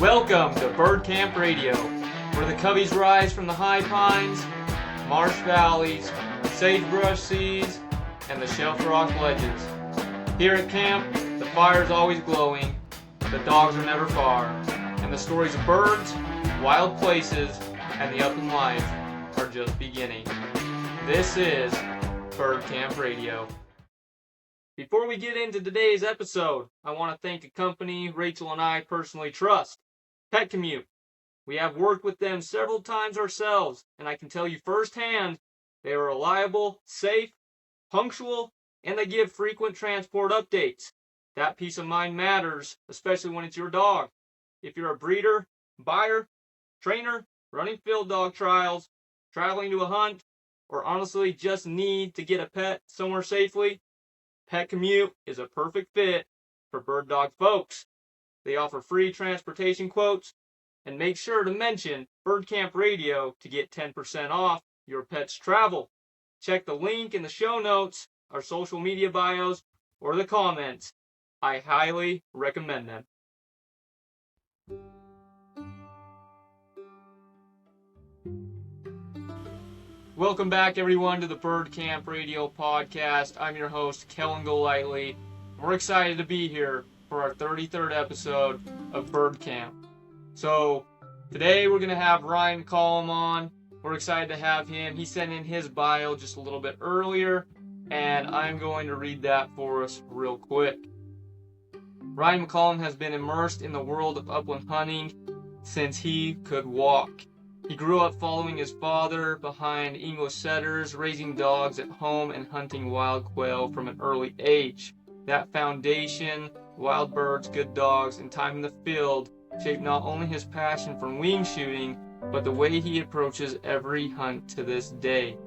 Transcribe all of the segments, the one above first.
Welcome to Bird Camp Radio, where the coveys rise from the high pines, marsh valleys, sagebrush seas, and the shelf rock ledges. Here at camp, the fire's always glowing, the dogs are never far, and the stories of birds, wild places, and the upland life are just beginning. This is Bird Camp Radio. Before we get into today's episode, I want to thank a company Rachel and I personally trust, Pet Commute. We have worked with them several times ourselves, and I can tell you firsthand, they are reliable, safe, punctual, and they give frequent transport updates. That peace of mind matters, especially when it's your dog. If you're a breeder, buyer, trainer, running field dog trials, traveling to a hunt, or honestly just need to get a pet somewhere safely, Pet Commute is a perfect fit for bird dog folks. They offer free transportation quotes, and make sure to mention Bird Camp Radio to get 10% off your pet's travel. Check the link in the show notes, our social media bios, or the comments. I highly recommend them. Welcome back, everyone, to the Bird Camp Radio podcast. I'm your host, Kellen Golightly. We're excited to be here for our 33rd episode of Bird Camp. So, today we're going to have Ryan McCollum on. We're excited to have him. He sent in his bio just a little bit earlier, and I'm going to read that for us real quick. Ryan McCollum has been immersed in the world of upland hunting since he could walk. He grew up following his father behind English setters, raising dogs at home and hunting wild quail from an early age. That foundation, wild birds, good dogs, and time in the field shaped not only his passion for wing shooting, but the way he approaches every hunt to this day.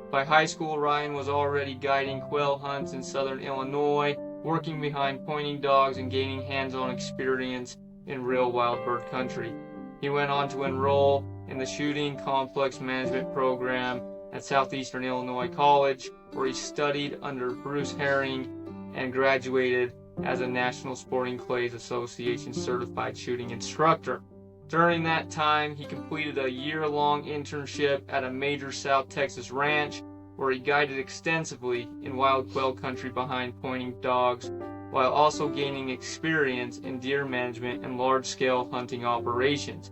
By high school, Ryan was already guiding quail hunts in southern Illinois, working behind pointing dogs and gaining hands-on experience in real wild bird country. He went on to enroll in the Shooting Complex Management Program at Southeastern Illinois College, where he studied under Bruce Herring and graduated as a National Sporting Clays Association certified shooting instructor. During that time, he completed a year-long internship at a major South Texas ranch, where he guided extensively in wild quail country behind pointing dogs, while also gaining experience in deer management and large-scale hunting operations.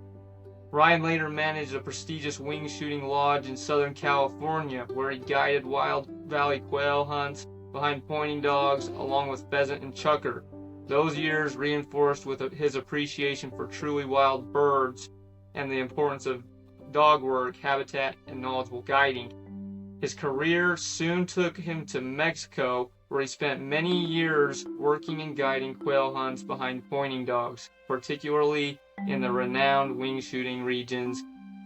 Ryan later managed a prestigious wing shooting lodge in Southern California, where he guided wild valley quail hunts behind pointing dogs along with pheasant and chukar. Those years reinforced with his appreciation for truly wild birds and the importance of dog work, habitat, and knowledgeable guiding. His career soon took him to Mexico, where he spent many years working and guiding quail hunts behind pointing dogs, particularly in the renowned wing shooting regions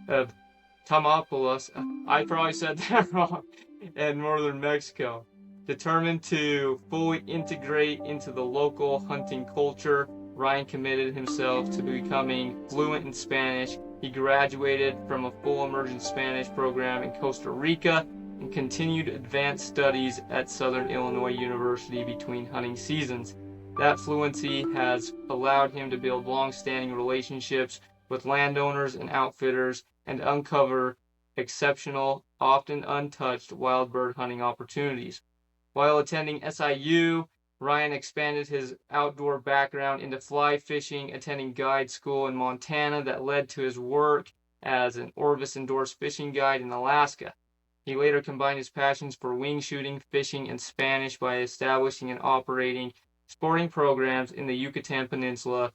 of Tamaulipas, I probably said that wrong, and northern Mexico. Determined to fully integrate into the local hunting culture, Ryan committed himself to becoming fluent in Spanish. He graduated from a full immersion Spanish program in Costa Rica and continued advanced studies at Southern Illinois University between hunting seasons. That fluency has allowed him to build long-standing relationships with landowners and outfitters and uncover exceptional, often untouched wild bird hunting opportunities. While attending SIU, Ryan expanded his outdoor background into fly fishing, attending guide school in Montana that led to his work as an Orvis-endorsed fishing guide in Alaska. He later combined his passions for wing shooting, fishing, and Spanish by establishing and operating sporting programs in the Yucatan Peninsula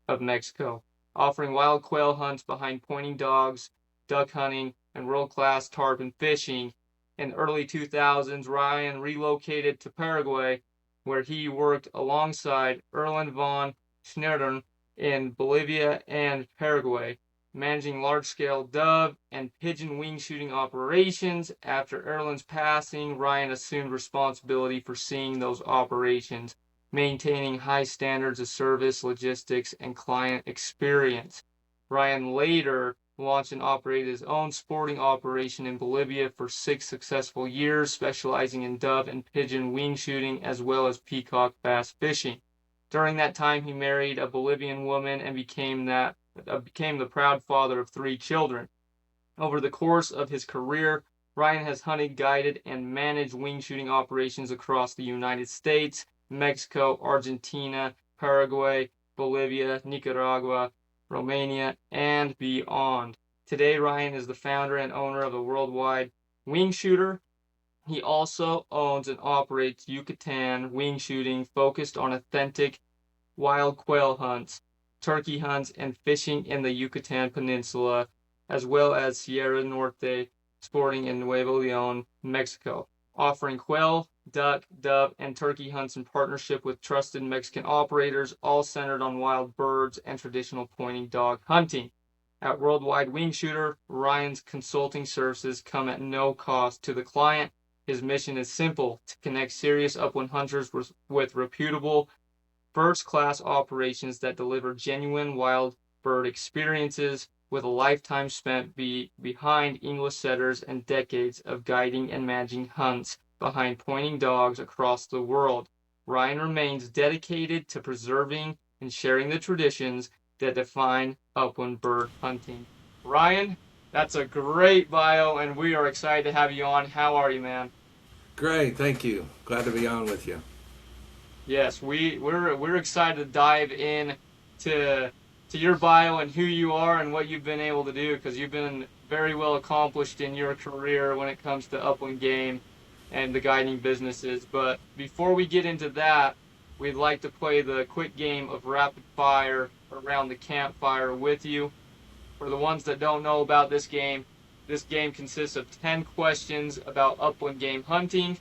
of Mexico, offering wild quail hunts behind pointing dogs, duck hunting, and world-class tarpon fishing. In the early 2000s, Ryan relocated to Paraguay, where he worked alongside Erland von Schneidern in Bolivia and Paraguay, managing large-scale dove and pigeon wing shooting operations. After Erland's passing, Ryan assumed responsibility for seeing those operations, maintaining high standards of service, logistics, and client experience. Ryan later launched and operated his own sporting operation in Bolivia for 6 successful years, specializing in dove and pigeon wing shooting as well as peacock bass fishing. During that time, he married a Bolivian woman and became became the proud father of 3 children. Over the course of his career, Ryan has hunted, guided, and managed wing shooting operations across the United States, Mexico, Argentina, Paraguay, Bolivia, Nicaragua, Romania, and beyond. Today, Ryan is the founder and owner of the Worldwide Wingshooter. He also owns and operates Yucatan Wingshooting, focused on authentic wild quail hunts, turkey hunts, and fishing in the Yucatan Peninsula, as well as Sierra Norte sporting in Nuevo León, Mexico, offering quail, duck, dove, and turkey hunts in partnership with trusted Mexican operators, all centered on wild birds and traditional pointing dog hunting. At Worldwide Wingshooter, Ryan's consulting services come at no cost to the client. His mission is simple: to connect serious upland hunters with reputable, first-class operations that deliver genuine wild bird experiences, with a lifetime spent behind English setters and decades of guiding and managing hunts behind pointing dogs across the world. Ryan remains dedicated to preserving and sharing the traditions that define upland bird hunting. Ryan, that's a great bio, and we are excited to have you on. How are you, man? Great, thank you. Glad to be on with you. Yes, we're excited to dive in to your bio and who you are and what you've been able to do, because you've been very well accomplished in your career when it comes to upland game and the guiding businesses. But before we get into that, we'd like to play the quick game of rapid fire around the campfire with you. For the ones that don't know about this game consists of 10 questions about upland game hunting.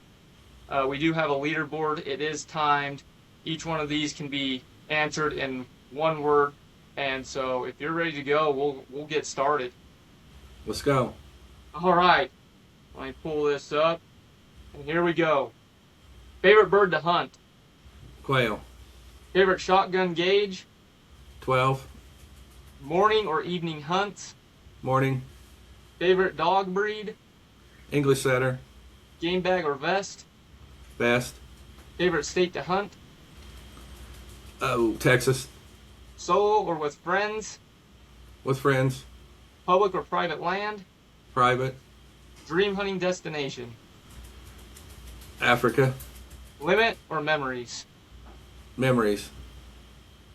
We do have a leaderboard. It is timed. Each one of these can be answered in one word. And so if you're ready to go, we'll get started. Let's go. All right. Let me pull this up. And here we go. Favorite bird to hunt? Quail. Favorite shotgun gauge? 12. Morning or evening hunts? Morning. Favorite dog breed? English setter. Game bag or vest? Best. Favorite state to hunt? Oh, Texas. Solo or with friends? With friends. Public or private land? Private. Dream hunting destination? Africa. Limit or memories? Memories.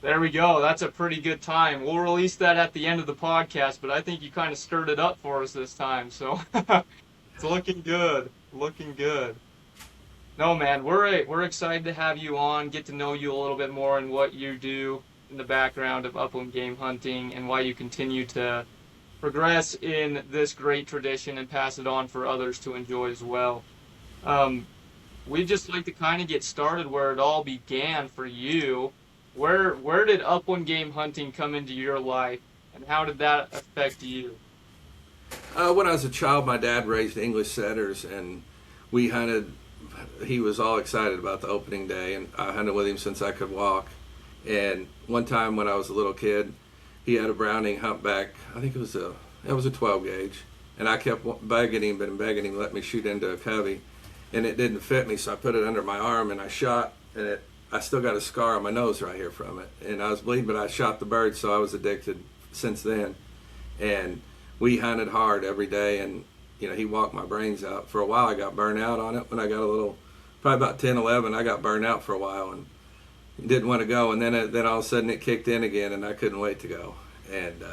There we go. That's a pretty good time. We'll release that at the end of the podcast, but I think you kind of stirred it up for us this time, so it's looking good. Looking good. No, man, we're excited to have you on, get to know you a little bit more and what you do in the background of upland game hunting and why you continue to progress in this great tradition and pass it on for others to enjoy as well. We'd just like to kind of get started where it all began for you. Where did upland game hunting come into your life, and how did that affect you? When I was a child, my dad raised English setters, and we hunted. He was all excited about the opening day, and I hunted with him since I could walk. And one time when I was a little kid, he had a Browning humpback. I think it was a 12 gauge, and I kept begging him to let me shoot into a covey, and it didn't fit me, so I put it under my arm and I shot, and I still got a scar on my nose right here from it, and I was bleeding, but I shot the bird, so I was addicted since then. And we hunted hard every day, and he walked my brains out. For a while, I got burned out on it. When I got probably about 10, 11, I got burned out for a while and didn't want to go. And then all of a sudden it kicked in again, and I couldn't wait to go. And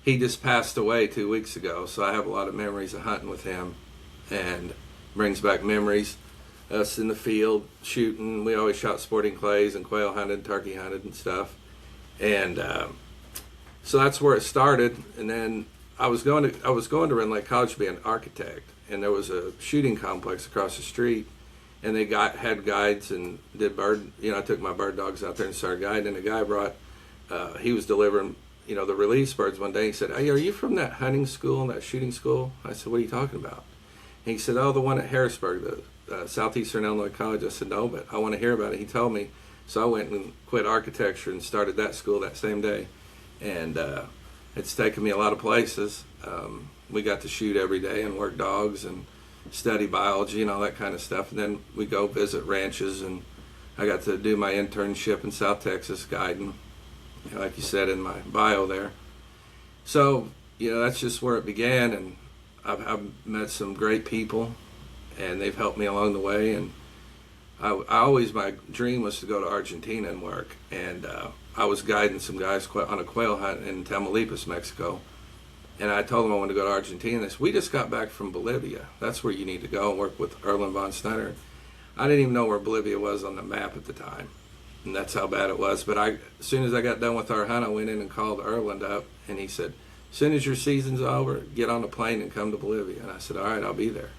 he just passed away 2 weeks ago, so I have a lot of memories of hunting with him, and brings back memories. Us in the field shooting. We always shot sporting clays and quail hunted, turkey hunted, and stuff. And so that's where it started. And then I was going to Rend Lake College to be an architect, and there was a shooting complex across the street, and they had guides and did bird. I took my bird dogs out there and started guiding. And the guy brought, he was delivering, the release birds one day. He said, "Hey, are you from that hunting school, that shooting school?" I said, "What are you talking about?" And he said, "Oh, the one at Harrisburg, the Southeastern Illinois College." I said, "No, but I want to hear about it." He told me, so I went and quit architecture and started that school that same day, and it's taken me a lot of places. We got to shoot every day and work dogs and study biology and all that kind of stuff, and then we go visit ranches, and I got to do my internship in South Texas guiding, like you said in my bio there. So, that's just where it began, and I've met some great people, and they've helped me along the way. And my dream was to go to Argentina and work, and I was guiding some guys on a quail hunt in Tamaulipas, Mexico. And I told them I wanted to go to Argentina. They said, we just got back from Bolivia. That's where you need to go and work with Erlen von Snyder. I didn't even know where Bolivia was on the map at the time. And that's how bad it was. But as soon as I got done with our hunt, I went in and called Erland up. And he said, as soon as your season's over, get on a plane and come to Bolivia. And I said, all right, I'll be there.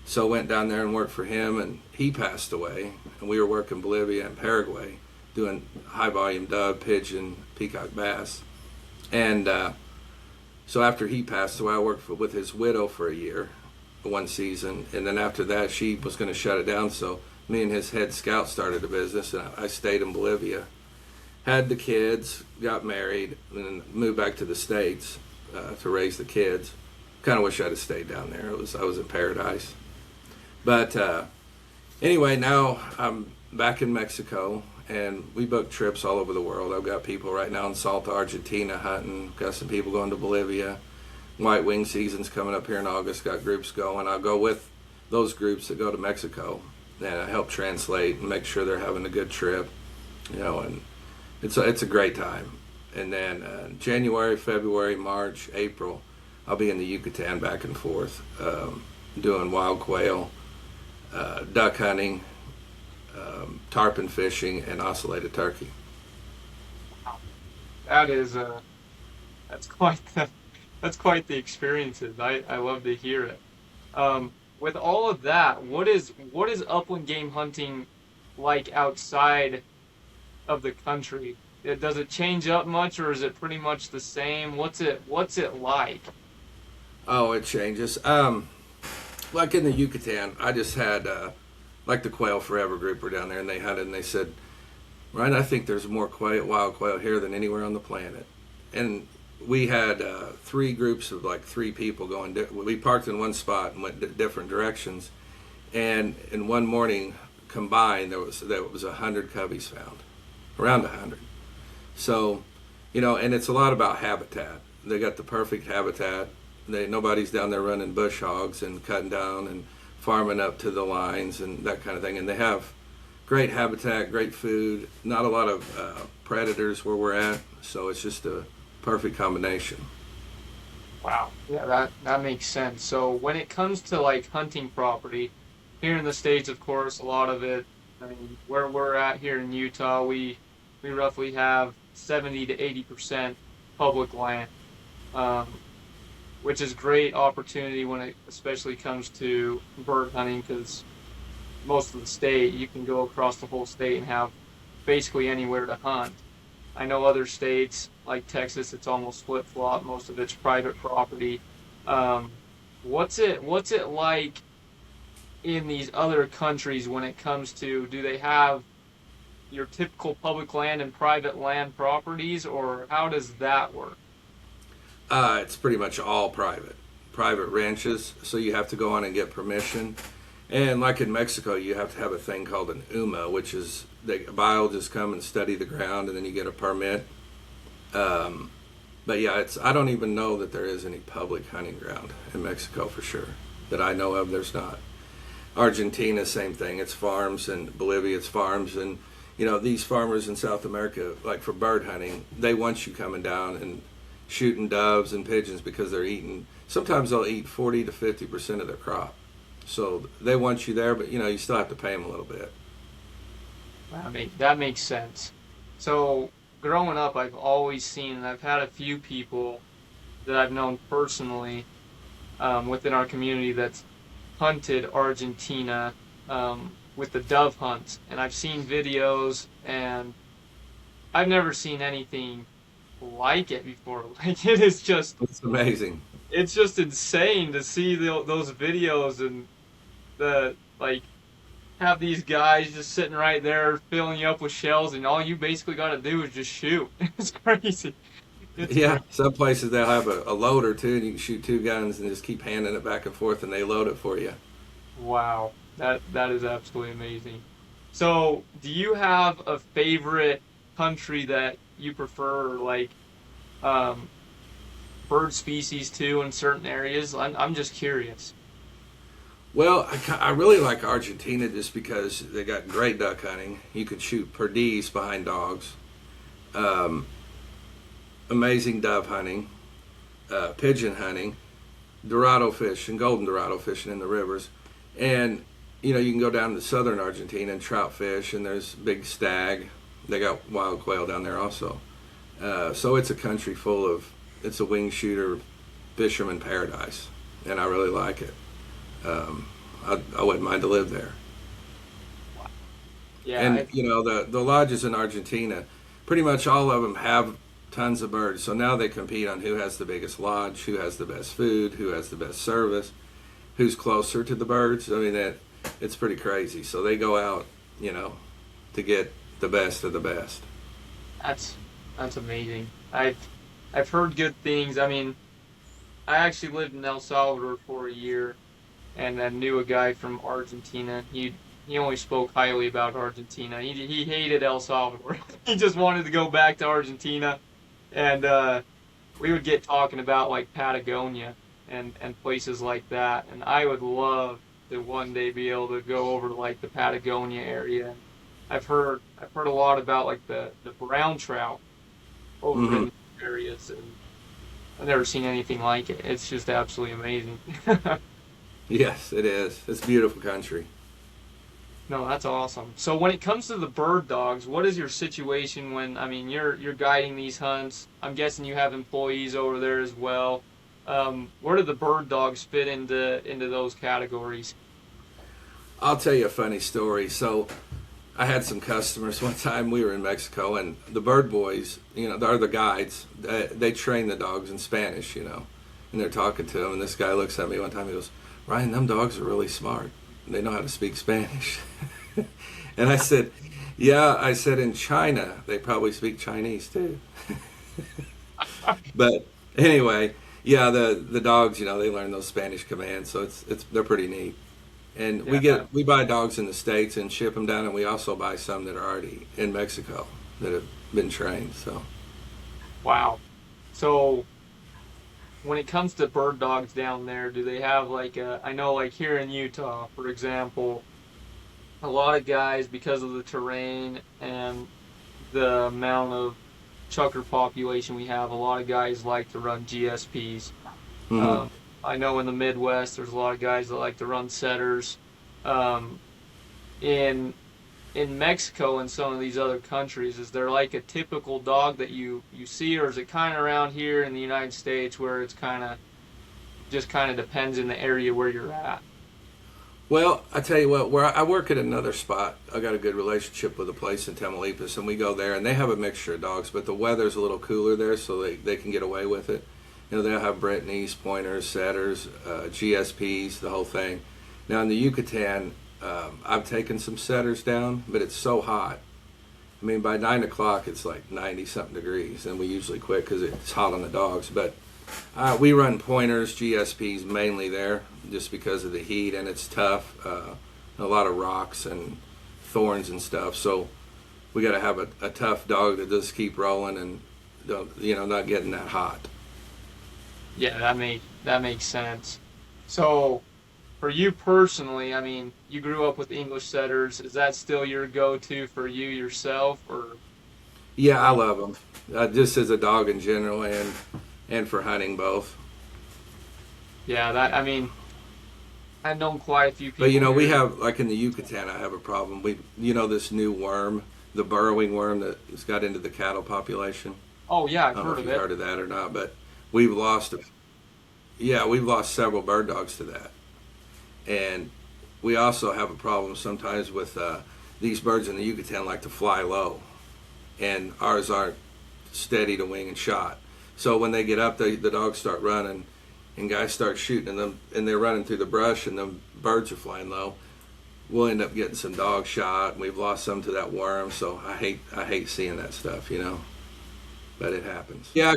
So I went down there and worked for him. And he passed away. And we were working Bolivia and Paraguay, doing high-volume dove, pigeon, peacock bass. And so after he passed away, I worked with his widow for a year, one season. And then after that, she was going to shut it down. So me and his head scout started a business, and I stayed in Bolivia, had the kids, got married, and then moved back to the States to raise the kids. Kind of wish I'd have stayed down there. I was in paradise. But anyway, now I'm back in Mexico, and we book trips all over the world. I've got people right now in Salta, Argentina hunting. Got some people going to Bolivia. White wing season's coming up here in August. Got groups going. I'll go with those groups that go to Mexico, and I help translate and make sure they're having a good trip, and it's a great time. And then January, February, March, April, I'll be in the Yucatan back and forth, doing wild quail, duck hunting, tarpon fishing, and ocellated turkey. That's quite the experiences. I love to hear it. With all of that, what is upland game hunting like outside of the country? Does it change up much, or is it pretty much the same? What's it like? Oh, it changes. Like in the Yucatan, I just had like the Quail Forever group were down there, and they hunted, and they said, Ryan, I think there's more wild quail here than anywhere on the planet. And we had 3 groups of like 3 people going. We parked in one spot and went different directions, and in one morning combined there was 100 cubbies found, around 100. So, and it's a lot about habitat. They got the perfect habitat. Nobody's down there running bush hogs and cutting down and farming up to the lines and that kind of thing. And they have great habitat, great food, not a lot of predators where we're at. So it's just a perfect combination. Wow. Yeah, that makes sense. So when it comes to like hunting property, here in the States, of course, a lot of it, I mean, where we're at here in Utah, we roughly have 70 to 80% public land, which is great opportunity when it especially comes to bird hunting, because most of the state, you can go across the whole state and have basically anywhere to hunt. I know other states, like Texas, it's almost flip-flop. Most of it's private property. What's it like in these other countries when it comes to, do they have your typical public land and private land properties, or how does that work? It's pretty much all private ranches, so you have to go on and get permission. And like in Mexico, you have to have a thing called an UMA, which is biologists come and study the ground, and then you get a permit. But yeah, I don't even know that there is any public hunting ground in Mexico for sure. That I know of, there's not. Argentina, same thing. It's farms, and Bolivia, it's farms. And, these farmers in South America, like for bird hunting, they want you coming down and shooting doves and pigeons because they're eating. Sometimes they'll eat 40 to 50% of their crop. So they want you there, but, you still have to pay them a little bit. That makes sense. So growing up, I've always seen, and I've had a few people that I've known personally within our community that's hunted Argentina with the dove hunts, and I've seen videos, and I've never seen anything like it before. Like, it's amazing. It's just insane to see those videos, and have these guys just sitting right there filling you up with shells, and all you basically got to do is just shoot. It's crazy. Yeah, some places they'll have a loader too, and you can shoot 2 guns and just keep handing it back and forth, and they load it for you. Wow, that is absolutely amazing. So, do you have a favorite country that you prefer, like bird species too in certain areas? I'm just curious. Well, I really like Argentina just because they got great duck hunting. You could shoot perdiz behind dogs. Um, Amazing dove hunting, pigeon hunting, dorado fish and golden dorado fishing in the rivers. And, you can go down to southern Argentina and trout fish, and there's big stag. They got wild quail down there also. So it's a country it's a wing shooter fisherman paradise, and I really like it. I wouldn't mind to live there. Yeah, And the lodges in Argentina, pretty much all of them have tons of birds. So now they compete on who has the biggest lodge, who has the best food, who has the best service, who's closer to the birds. I mean, it's pretty crazy. So they go out, to get the best of the best. that's amazing. I've heard good things. I mean, I actually lived in El Salvador for a year, and I knew a guy from Argentina. He only spoke highly about Argentina. He hated El Salvador. He just wanted to go back to Argentina, and we would get talking about like Patagonia and places like that. And I would love to one day be able to go over to like the Patagonia area. I've heard a lot about like the brown trout over in these areas, and I've never seen anything like it. It's just absolutely amazing. Yes, it is. It's a beautiful country. No, that's awesome. So when it comes to the bird dogs, what is your situation when, I mean, you're guiding these hunts? I'm guessing you have employees over there as well. Where do the bird dogs fit into those categories? I'll tell you a funny story. So I had some customers one time. We were in Mexico, and the bird boys, they're the guides. They train the dogs in Spanish, and they're talking to them. And this guy looks at me one time. He goes, "Ryan, them dogs are really smart. They know how to speak Spanish." And I said, "Yeah," I said, "in China, they probably speak Chinese too." But anyway, yeah, the dogs, they learn those Spanish commands, so they're pretty neat. And we buy dogs in the States and ship them down, and we also buy some that are already in Mexico that have been trained. So, Wow. So when it comes to bird dogs down there, do they have I know like here in Utah, for example, a lot of guys, because of the terrain and the amount of chukar population we have, a lot of guys like to run GSPs. mhm. I know in the Midwest, there's a lot of guys that like to run setters. Um, in in Mexico and some of these other countries, is there like a typical dog that you see, or is it kind of around here in the United States where it's kind of depends in the area where you're at? Well, I tell you what, where I work at another spot, I got a good relationship with a place in Tamaulipas, and we go there, and they have a mixture of dogs, but the weather's a little cooler there, so they can get away with it. They'll have Brittany's, pointers, setters, GSPs, the whole thing. Now in the Yucatan, I've taken some setters down, but it's so hot. I mean, by 9 o'clock, it's like 90-something degrees, and we usually quit because it's hot on the dogs. But we run pointers, GSPs mainly there, just because of the heat, and it's tough. A lot of rocks and thorns and stuff. So we got to have a tough dog that does keep rolling and not getting that hot. Yeah, that makes sense. So, for you personally, I mean, you grew up with English setters. Is that still your go-to for you yourself, or? Yeah, I love them. Just as a dog in general, and for hunting both. Yeah, I mean, I've known quite a few people. But we here. have, like in the Yucatan, I have a problem. This new worm, the burrowing worm that has got into the cattle population. Oh yeah, I I've don't know heard if of you've it. heard of that or not, but we've lost we've lost several bird dogs to that. And we also have a problem sometimes with these birds in the Yucatan like to fly low, and ours aren't steady to wing and shot. So when they get up, the dogs start running, and guys start shooting them, and they're running through the brush, and the birds are flying low. We'll end up getting some dogs shot, and we've lost some to that worm. So I hate seeing that stuff, but it happens. Yeah,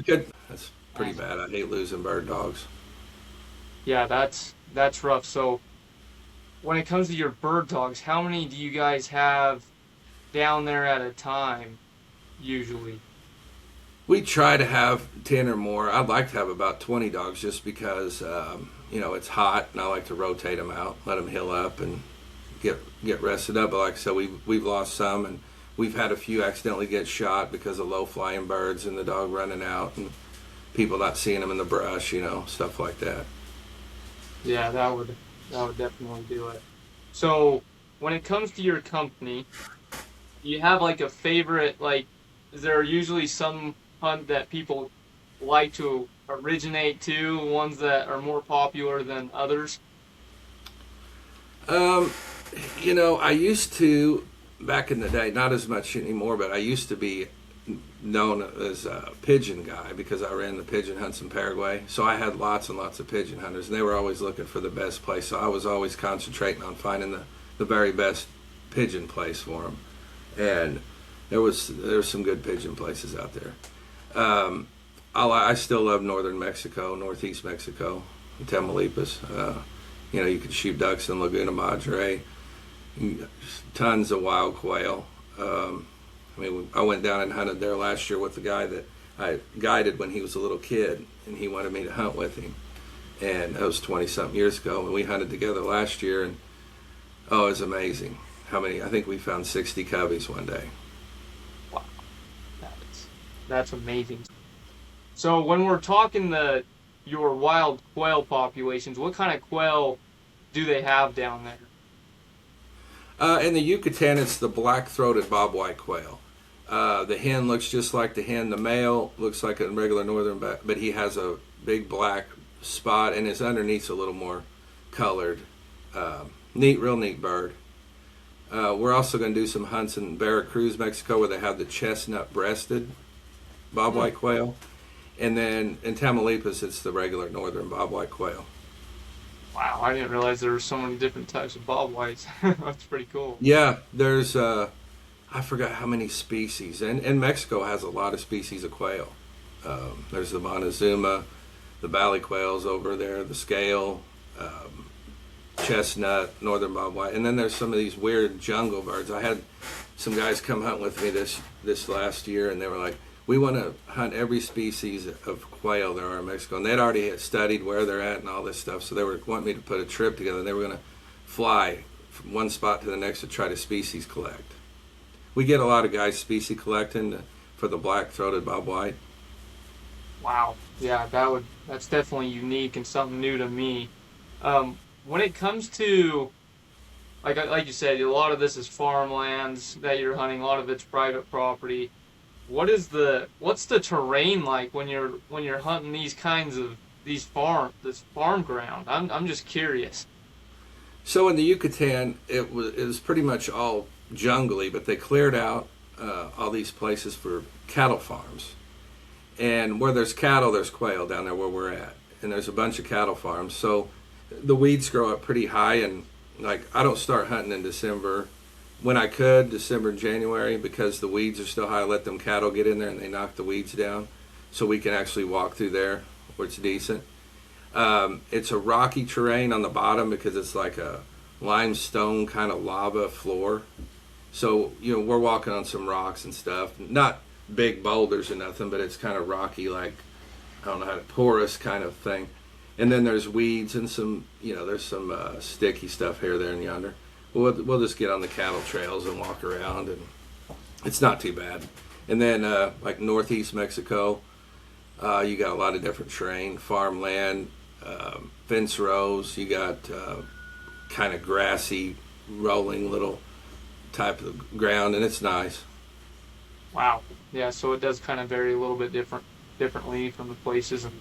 that's pretty bad. I hate losing bird dogs. Yeah, that's rough. So, when it comes to your bird dogs, how many do you guys have down there at a time, usually? We try to have 10 or more. I'd like to have about 20 dogs just because, it's hot and I like to rotate them out, let them heal up and get rested up. But like I said, we've lost some, and we've had a few accidentally get shot because of low flying birds and the dog running out and people not seeing them in the brush, stuff like that. Yeah, that would definitely do it. So when it comes to your company, do you have like a favorite, like, is there usually some hunt that people like to originate to, ones that are more popular than others? I used to, back in the day, not as much anymore, but I used to be known as a pigeon guy because I ran the pigeon hunts in Paraguay. So I had lots and lots of pigeon hunters, and they were always looking for the best place. So I was always concentrating on finding the very best pigeon place for them. And there was some good pigeon places out there. I still love northern Mexico, northeast Mexico, Tamaulipas. You could shoot ducks in Laguna Madre, tons of wild quail. I went down and hunted there last year with the guy that I guided when he was a little kid, and he wanted me to hunt with him. And that was 20-something years ago, and we hunted together last year, and it was amazing. I think we found 60 cubbies one day. Wow. That's amazing. So when we're talking your wild quail populations, what kind of quail do they have down there? In the Yucatan, it's the black-throated bobwhite quail. The hen looks just like the hen. The male looks like a regular northern, but he has a big black spot, and his underneath's a little more colored. Real neat bird. We're also going to do some hunts in Veracruz, Mexico, where they have the chestnut-breasted bobwhite quail. And then in Tamaulipas, it's the regular northern bobwhite quail. Wow, I didn't realize there were so many different types of bobwhites. That's pretty cool. Yeah, there's, I forgot how many species. And Mexico has a lot of species of quail. There's the Montezuma, the Valley quails over there, the scale, chestnut, northern bobwhite. And then there's some of these weird jungle birds. I had some guys come hunt with me this last year, and they were like, we want to hunt every species of quail there are in Mexico. And they'd already studied where they're at and all this stuff, so they were wanting me to put a trip together, and they were going to fly from one spot to the next to try to species collect. We get a lot of guys species collecting for the black-throated bobwhite. Wow. Yeah, that's definitely unique and something new to me. When it comes to, like you said, a lot of this is farmlands that you're hunting, a lot of it's private property. What's the terrain like when you're hunting these kinds of this farm ground? I'm just curious. So in the Yucatan, it was pretty much all jungly, but they cleared out all these places for cattle farms. And where there's cattle, there's quail down there where we're at, and there's a bunch of cattle farms. So the weeds grow up pretty high, and I don't start hunting in December. When I could, December and January, because the weeds are still high, I let them cattle get in there and they knock the weeds down so we can actually walk through there where it's decent. It's a rocky terrain on the bottom because it's like a limestone kind of lava floor. So, we're walking on some rocks and stuff. Not big boulders or nothing, but it's kind of rocky, like, I don't know how to, porous kind of thing. And then there's weeds and some, there's some sticky stuff here, there, and yonder. We'll just get on the cattle trails and walk around, and it's not too bad. And then, like northeast Mexico, you got a lot of different terrain, farmland, fence rows. You got kind of grassy, rolling little type of ground, and it's nice. Wow. Yeah, so it does kind of vary a little bit differently from the places, and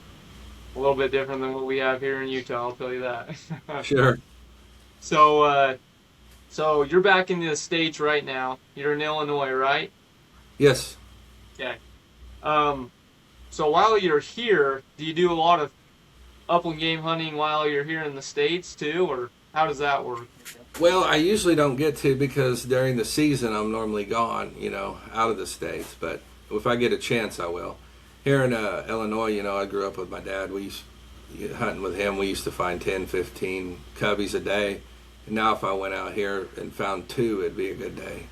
a little bit different than what we have here in Utah, I'll tell you that. Sure. So you're back in the States right now. You're in Illinois, right? Yes. Okay. So while you're here, do you do a lot of upland game hunting while you're here in the States too, or how does that work? Well, I usually don't get to because during the season I'm normally gone, out of the States. But if I get a chance, I will. Here in Illinois, I grew up with my dad. Hunting with him, we used to find 10, 15 cubbies a day. And now if I went out here and found 2, it'd be a good day.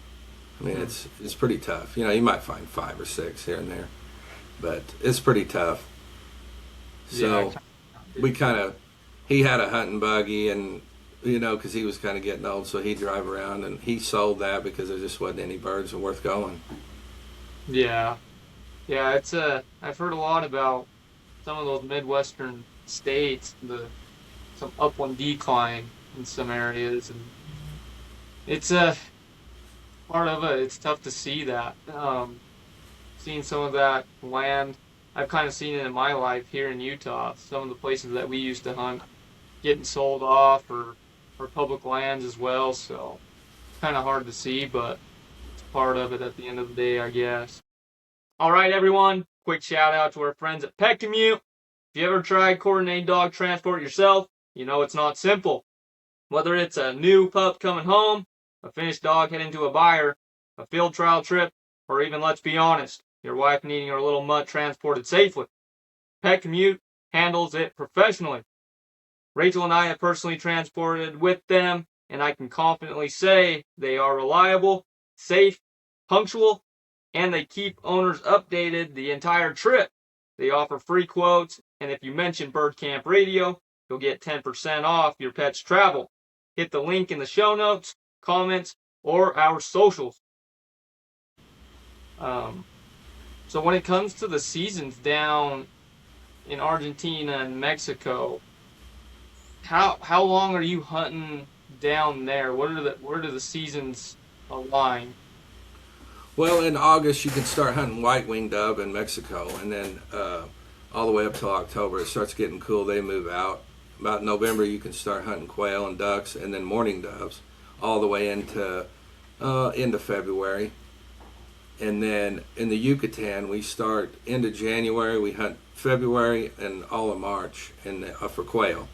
I mean, it's pretty tough. You might find 5 or 6 here and there. but it's pretty tough. So Yeah. he had a hunting buggy, and because he was kind of getting old, so he'd drive around, and he sold that because there just wasn't any birds worth going. Yeah. Yeah, I've heard a lot about some of those Midwestern states, some upland decline in some areas, and it's a part of it. It's tough to see that. Seeing some of that land, I've kind of seen it in my life here in Utah. Some of the places that we used to hunt getting sold off, or public lands as well. So it's kind of hard to see, but it's part of it at the end of the day, I guess. All right, everyone. Quick shout out to our friends at Pet Commute. If you ever tried coordinating dog transport yourself, you know it's not simple. Whether it's a new pup coming home, a finished dog heading to a buyer, a field trial trip, or even, let's be honest, your wife needing her little mutt transported safely, Pet Commute handles it professionally. Rachel and I have personally transported with them, and I can confidently say they are reliable, safe, punctual, and they keep owners updated the entire trip. They offer free quotes, and if you mention Bird Camp Radio, you'll get 10% off your pet's travel. Hit the link in the show notes, comments, or our socials. Um, so when it comes to the seasons down in Argentina and Mexico, how long are you hunting down there? Where do the seasons align? Well, in August you can start hunting white-winged dove in Mexico, and then all the way up till October it starts getting cool. They move out. About November you can start hunting quail and ducks, and then mourning doves, all the way into February. And then in the Yucatan we start into January. We hunt February and all of March, and for quail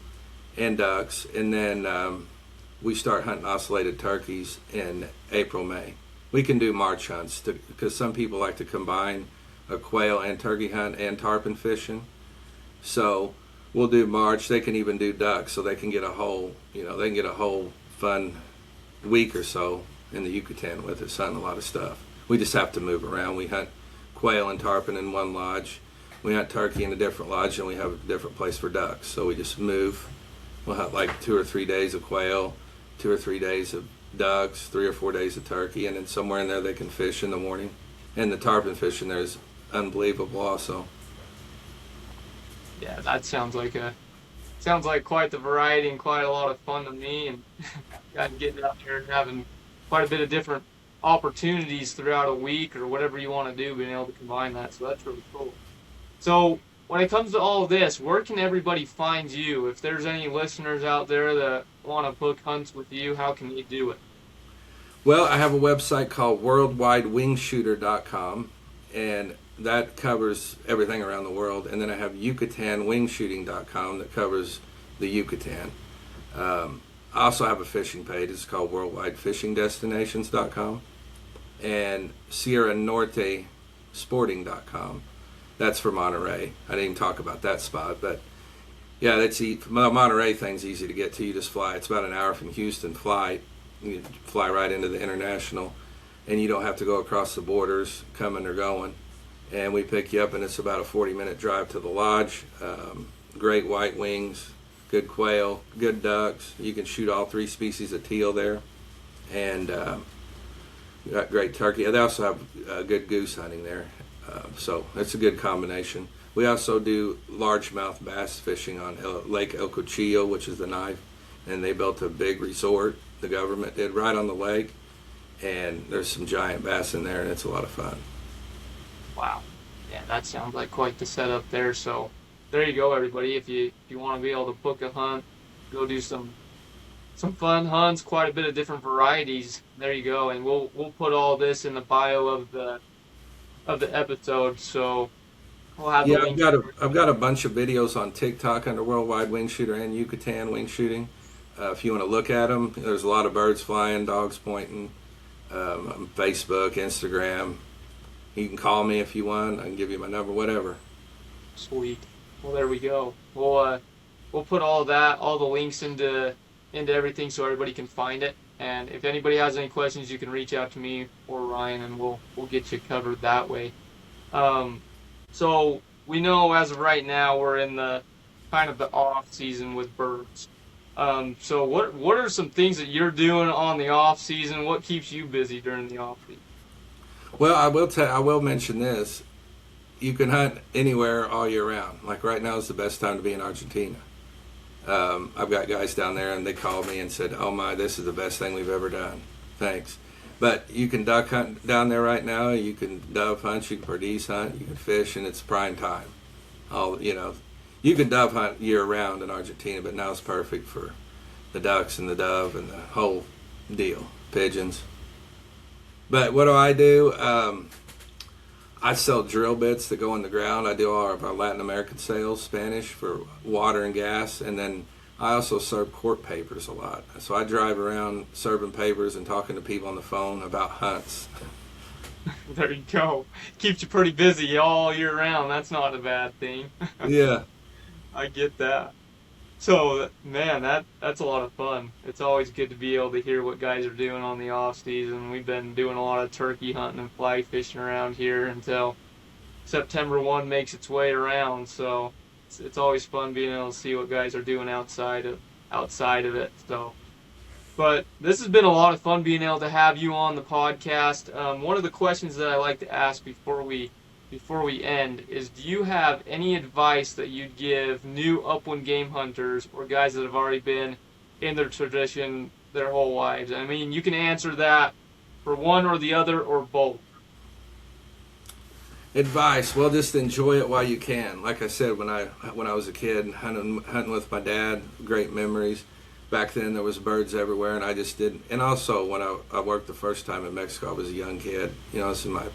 and ducks, and then we start hunting ocellated turkeys in April, May. We can do March hunts because some people like to combine a quail and turkey hunt and tarpon fishing. So we'll do March. They can even do ducks, so they can get a whole fun week or so in the Yucatan with us hunting a lot of stuff. We just have to move around. We hunt quail and tarpon in one lodge. We hunt turkey in a different lodge, and we have a different place for ducks. So we just move. We'll hunt like 2 or 3 days of quail, 2 or 3 days of ducks, 3 or 4 days of turkey, and then somewhere in there they can fish in the morning. And the tarpon fishing there is unbelievable also. Yeah, that sounds like quite the variety and quite a lot of fun to me, and getting out there and having quite a bit of different opportunities throughout a week or whatever you want to do, being able to combine that. So that's really cool. So when it comes to all of this, where can everybody find you? If there's any listeners out there that want to book hunts with you, how can you do it? Well, I have a website called worldwidewingshooter.com, and that covers everything around the world. And then I have yucatanwingshooting.com that covers the Yucatan. I also have a fishing page. It's called worldwidefishingdestinations.com, and Sierra Norte Sporting.com. That's for Monterey. I didn't even talk about that spot, but yeah, the Monterey thing's easy to get to. You just fly. It's about an hour from Houston flight. You fly right into the international, and you don't have to go across the borders coming or going. And we pick you up, and it's about a 40-minute drive to the lodge. Great white wings, good quail, good ducks. You can shoot all 3 species of teal there, and we got great turkey. They also have good goose hunting there, so it's a good combination. We also do largemouth bass fishing on Lake El Cuchillo, which is the knife, and they built a big resort. The government did right on the lake, and there's some giant bass in there, and it's a lot of fun. Wow. Yeah, that sounds like quite the setup there. So there you go, everybody. If you want to be able to book a hunt, go do some fun hunts, quite a bit of different varieties. There you go, and we'll put all this in the bio of the episode. So we'll have the Yeah, link. I've got a bunch of videos on TikTok under Worldwide Wingshooter and Yucatan Wingshooting. If you want to look at them, there's a lot of birds flying, dogs pointing. On Facebook, Instagram. You can call me if you want. I can give you my number, whatever. Sweet. Well, there we go. We'll put all that, all the links into everything so everybody can find it. And if anybody has any questions, you can reach out to me or Ryan, and we'll get you covered that way. Um, So we know as of right now we're in the kind of the off season with birds. So what are some things that you're doing on the off season? What keeps you busy during the off season? Well, I will mention this. You can hunt anywhere all year round. Like right now is the best time to be in Argentina. I've got guys down there and they called me and said, "Oh my, this is the best thing we've ever done." Thanks. But you can duck hunt down there right now. You can dove hunt. You can perdiz hunt. You can fish, and it's prime time. You can dove hunt year round in Argentina, but now it's perfect for the ducks and the dove and the whole deal, pigeons. But what do? I sell drill bits that go in the ground. I do all of our Latin American sales, Spanish for water and gas, and then I also serve court papers a lot. So I drive around serving papers and talking to people on the phone about hunts. There you go. Keeps you pretty busy all year round. That's not a bad thing. Yeah. I get that. So, man, that's a lot of fun. It's always good to be able to hear what guys are doing on the off season. We've been doing a lot of turkey hunting and fly fishing around here until September 1 makes its way around. So it's always fun being able to see what guys are doing outside of it. So, but this has been a lot of fun being able to have you on the podcast. One of the questions that I like to ask before we end is, do you have any advice that you'd give new upland game hunters or guys that have already been in their tradition their whole lives? I mean, you can answer that for one or the other or both. Advice, well, just enjoy it while you can. Like I said, when I was a kid hunting with my dad, great memories. Back then there was birds everywhere, and I just didn't. And also when I worked the first time in Mexico, I was a young kid. This is my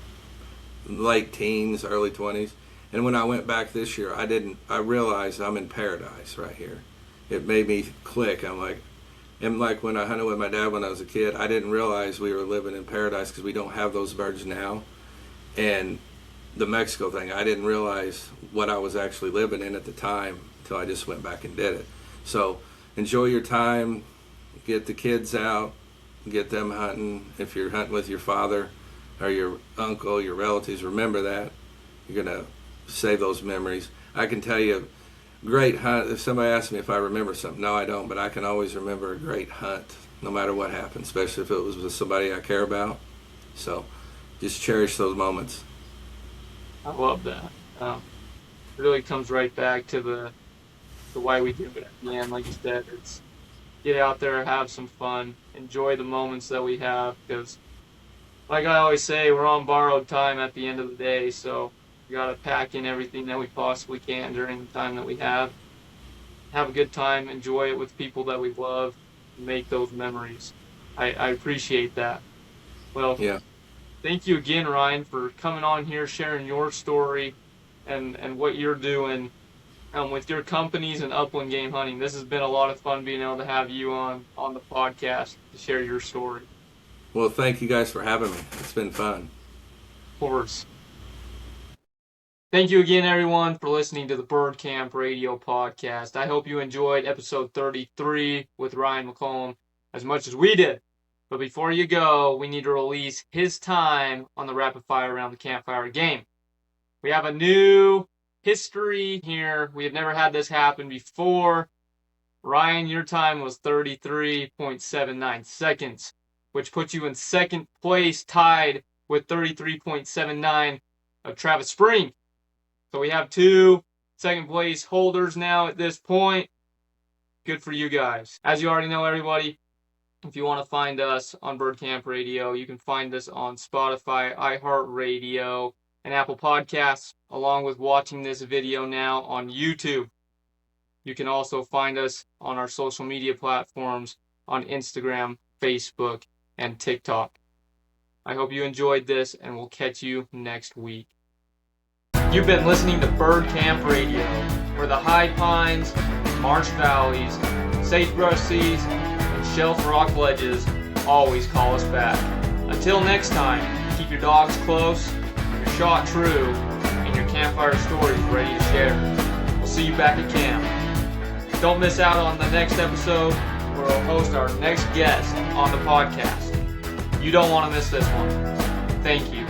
late teens, early 20s. And when I went back this year, I realized I'm in paradise right here. It made me click. And like when I hunted with my dad when I was a kid, I didn't realize we were living in paradise because we don't have those birds now. And the Mexico thing, I didn't realize what I was actually living in at the time until I just went back and did it. So enjoy your time, get the kids out, get them hunting. If you're hunting with your father or your uncle, your relatives, remember that. You're going to save those memories. I can tell you, great hunt. If somebody asks me if I remember something, no, I don't, but I can always remember a great hunt, no matter what happened, especially if it was with somebody I care about. So just cherish those moments. I love that. It really comes right back to the why we do it. Man, like you said, it's get out there, have some fun, enjoy the moments that we have, because like I always say, we're on borrowed time at the end of the day, so we got to pack in everything that we possibly can during the time that we have a good time, enjoy it with people that we love, make those memories. I appreciate that. Well, yeah. Thank you again, Ryan, for coming on here, sharing your story and what you're doing with your companies and upland game hunting. This has been a lot of fun being able to have you on the podcast to share your story. Well, thank you guys for having me. It's been fun. Of course. Thank you again, everyone, for listening to the Bird Camp Radio Podcast. I hope you enjoyed episode 33 with Ryan McCollum as much as we did. But before you go, we need to release his time on the rapid fire around the campfire game. We have a new history here. We have never had this happen before. Ryan, your time was 33.79 seconds, which puts you in second place, tied with 33.79 of Travis Spring. So we have two second place holders now at this point. Good for you guys. As you already know, everybody, if you want to find us on Bird Camp Radio, you can find us on Spotify, iHeartRadio, and Apple Podcasts, along with watching this video now on YouTube. You can also find us on our social media platforms on Instagram, Facebook, and TikTok. I hope you enjoyed this, and we'll catch you next week. You've been listening to Bird Camp Radio, where the high pines, marsh valleys, sagebrush seas, and shelf rock ledges always call us back. Until next time, keep your dogs close, your shot true, and your campfire stories ready to share. We'll see you back at camp. Don't miss out on the next episode, where we'll host our next guest on the podcast. You don't want to miss this one. Thank you.